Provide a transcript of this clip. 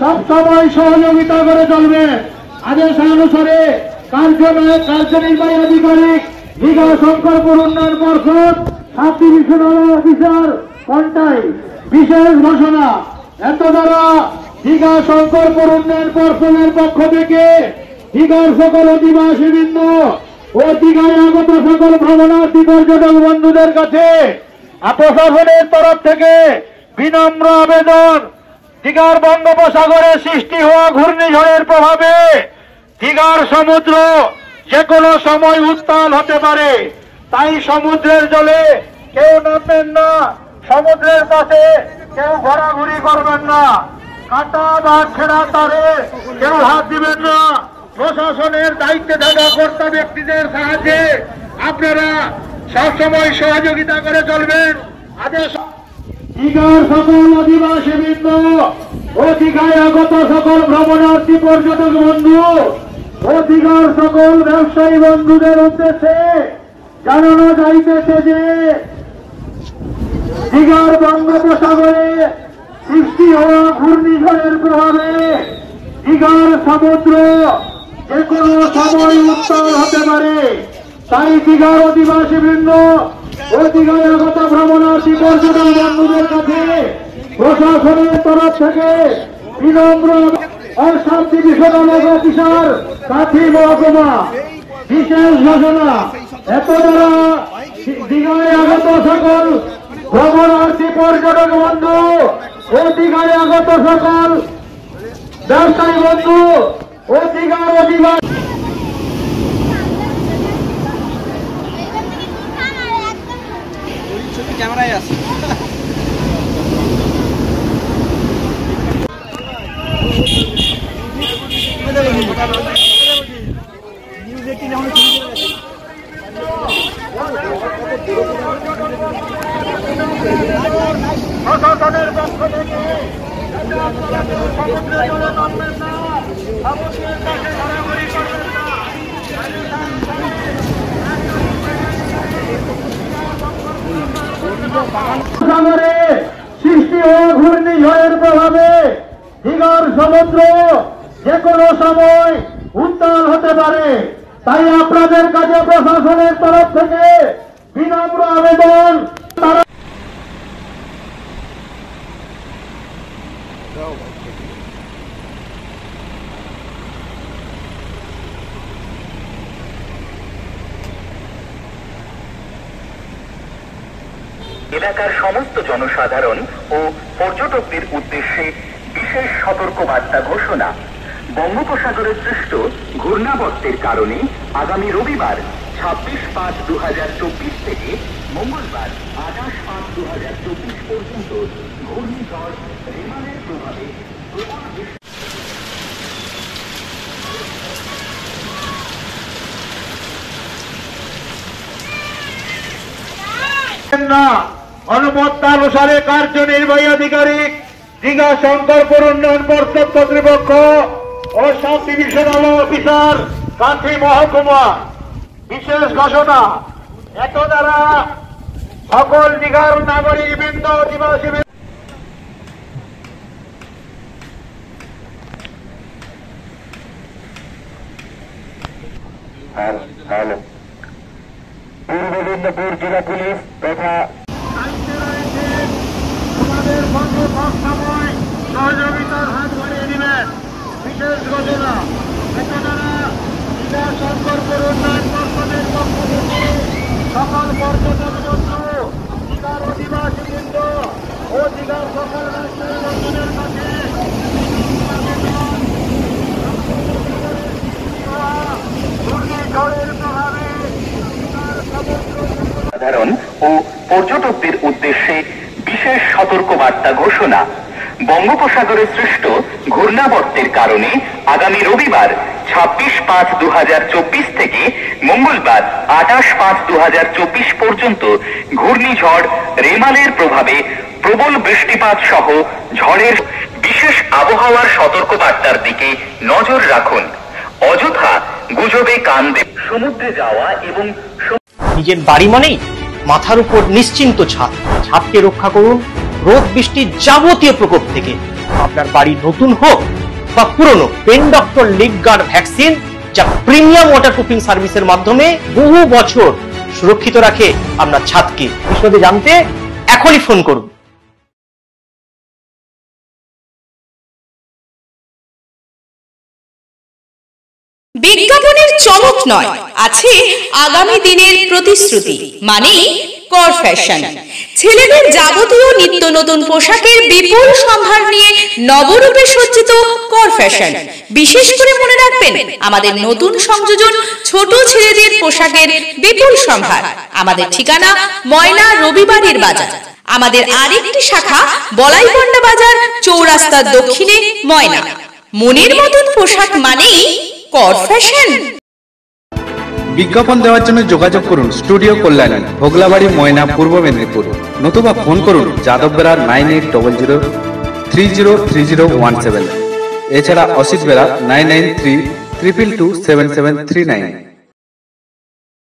সব সময় সহযোগিতা করে চলবে। আদেশানুসারে কার্যনির্বাহী আধিকারিক দীঘা শঙ্করপুর উন্নয়ন পর্ষদ সাব ডিভিশনাল অফিসার কন্টাই বিশেষ ঘোষণা। এত দ্বারা দীঘা শঙ্করপুর উন্নয়ন পর্ষদের পক্ষ থেকে দীঘার সকল অধিবাসীবৃন্দ ও দীঘায় আগত সকল ভ্রমণার্থী পর্যটক বন্ধুদের কাছে প্রশাসনের তরফ থেকে বিনম্র আবেদন, দীঘার বঙ্গোপসাগরে সৃষ্টি হওয়া ঘূর্ণিঝড়ের প্রভাবে দীঘার সমুদ্র যে কোনো সময় উত্তাল হতে পারে। তাই সমুদ্রের জলে কেউ নামবেন না, সমুদ্রের পাশে কেউ ঘোরাঘুরি করবেন না, কাটা বা ছেঁড়া তারে কেউ হাত দিবেন না। প্রশাসনের দায়িত্বে থাকা কর্তা ব্যক্তিদের সাহায্যে আপনারা সবসময় সহযোগিতা করে চলবেন। আদেশ দীঘার সকল অধিবাসীবৃন্দ ও দীঘায় আগত সকল ভ্রমণার্থী পর্যটক বন্ধু ও দীঘার সকল ব্যবসায়ী বন্ধুদের উদ্দেশ্যে জানানো যাইতেছে যে দীঘার বঙ্গোপসাগরে সৃষ্টি হওয়া ঘূর্ণিঝড়ের প্রভাবে দীঘার সমুদ্র যে কোনো সময় উত্তাল হতে পারে। তাই দীঘার অধিবাসীবৃন্দ ও দীঘায় আগত ভ্রমণার্থী পর্যটক বন্ধুদের কাছে প্রশাসনের তরফ থেকে বিনম্র সাব ডিভিশনাল অফিসার কাথি মহকুমা বিশেষ ঘোষণা। এত দ্বারা দীঘায় আগত সকল ভ্রমণার্থী পর্যটক বন্ধু ও দীঘায় আগত সকল ব্যবসায়ী বন্ধু ও দীঘার অধিবাসী ক্যামেরায় আছে। প্রশাসনের পক্ষ থেকে সমুদ্রে জলে নামবেন না, সমুদ্রের কাছে ঘোরাঘুরি করবেন না। সাগরে সৃষ্টি ও ঘূর্ণিঝড়ের প্রভাবে দীঘার সমুদ্র যে কোনো সময় উত্তাল হতে পারে। তাই আপনাদের কাছে প্রশাসনের তরফ থেকে বিনম্র আবেদন, তারা এলাকার সমস্ত জনসাধারণ ও পর্যটকদের উদ্দেশ্যে বিশেষ সতর্কবার্তা ঘোষণা। বঙ্গোপসাগরে সৃষ্ট ঘূর্ণাবর্তের কারণে আগামী রবিবার 26/5/2024 থেকে মঙ্গলবার 28/5/2024 পর্যন্ত ঘূর্ণিঝড় রেমালের প্রভাবে অনুমতানুসারে কার্যনির্বাহী আধিকারিক দীঘা শঙ্করপুর উন্নয়ন পর্ষদ কর্তৃপক্ষ ও সাব ডিভিশনাল অফিসার কাথি মহকুমা বিশেষ ঘোষণা। এত দ্বারা সকল দীঘার নাগরিক বৃন্দ অধিবাসী পূর্ব মেদিনীপুর জেলা পুলিশ তথা আমাদের সঙ্গে সব সময় সহযোগিতার হাত বাড়িয়ে দিবেন। বিশেষ ঘোষণা। এত দ্বারা দীঘা শঙ্করপুর উন্নয়ন পর্ষদের পক্ষ থেকে সকল পর্যটক বন্ধু, দীঘার অধিবাসীবৃন্দ ও দীঘার সকল ব্যবসায়ী বন্ধুদের কাছে ঘূর্ণিঝড়ের প্রভাবে সাধারণ ও পর্যটকদের উদ্দেশ্যে বিশেষ সতর্কবার্তা ঘোষণা। বঙ্গোপসাগরে সৃষ্ট ঘূর্ণাবর্তের কারণে আগামী রবিবার 26/5/2024 থেকে মঙ্গলবার 28/5/2024 পর্যন্ত ঘূর্ণিঝড় রেমালের প্রভাবে প্রবল বৃষ্টিপাত সহ ঝড়ের বিশেষ আবহাওয়ার সতর্কবার্তার দিকে নজর রাখুন। অযথা গুজবে কান দেব। সমুদ্রে যাওয়া এবং নিজের বাড়ি মানেই মাথার উপর নিশ্চিন্ত ছাদ। ছাদকে রক্ষা করুন রোদ বৃষ্টির যাবতীয় প্রকোপ থেকে। আপনার বাড়ি নতুন হোক বা পুরনো পেন ডক্টর লিগ গার্ড ভ্যাকসিন, যা প্রিমিয়াম ওয়াটারপ্রুফিং সার্ভিসের মাধ্যমে বহু বছর সুরক্ষিত রাখে আপনার ছাদকে। বিশদে জানতে এখনই ফোন করুন। বিজ্ঞাপনের চমক নয়, আছে আগামী দিনের প্রতিশ্রুতি, মানে কর ফ্যাশন। ছেলেদের যাবতীয় নিত্য নতুন পোশাকের বিপুল সম্ভার নিয়ে নবরূপে সজ্জিত কর ফ্যাশন। বিশেষ করে মনে রাখবেন, আমাদের নতুন সংযোজন ছোট ছেলেদের পোশাকের বিপুল সম্ভার। আমাদের ঠিকানা ময়না রবিবারের বাজার। আমাদের আরেকটি শাখা বলাইপন্ডা বাজার, চৌরাস্তার দক্ষিণে ময়না। মনের মতন পোশাক মানেই কর ফ্যাশন। বিজ্ঞাপন দেওয়ার জন্য যোগাযোগ করুন স্টুডিও কল্যাণী, ভোগলাবাড়ি, ময়না, পূর্ব মেদিনীপুর। নতুবা ফোন করুন যাদব বেড়া 9800303017। এছাড়া অসিত বেড়া 9932227739।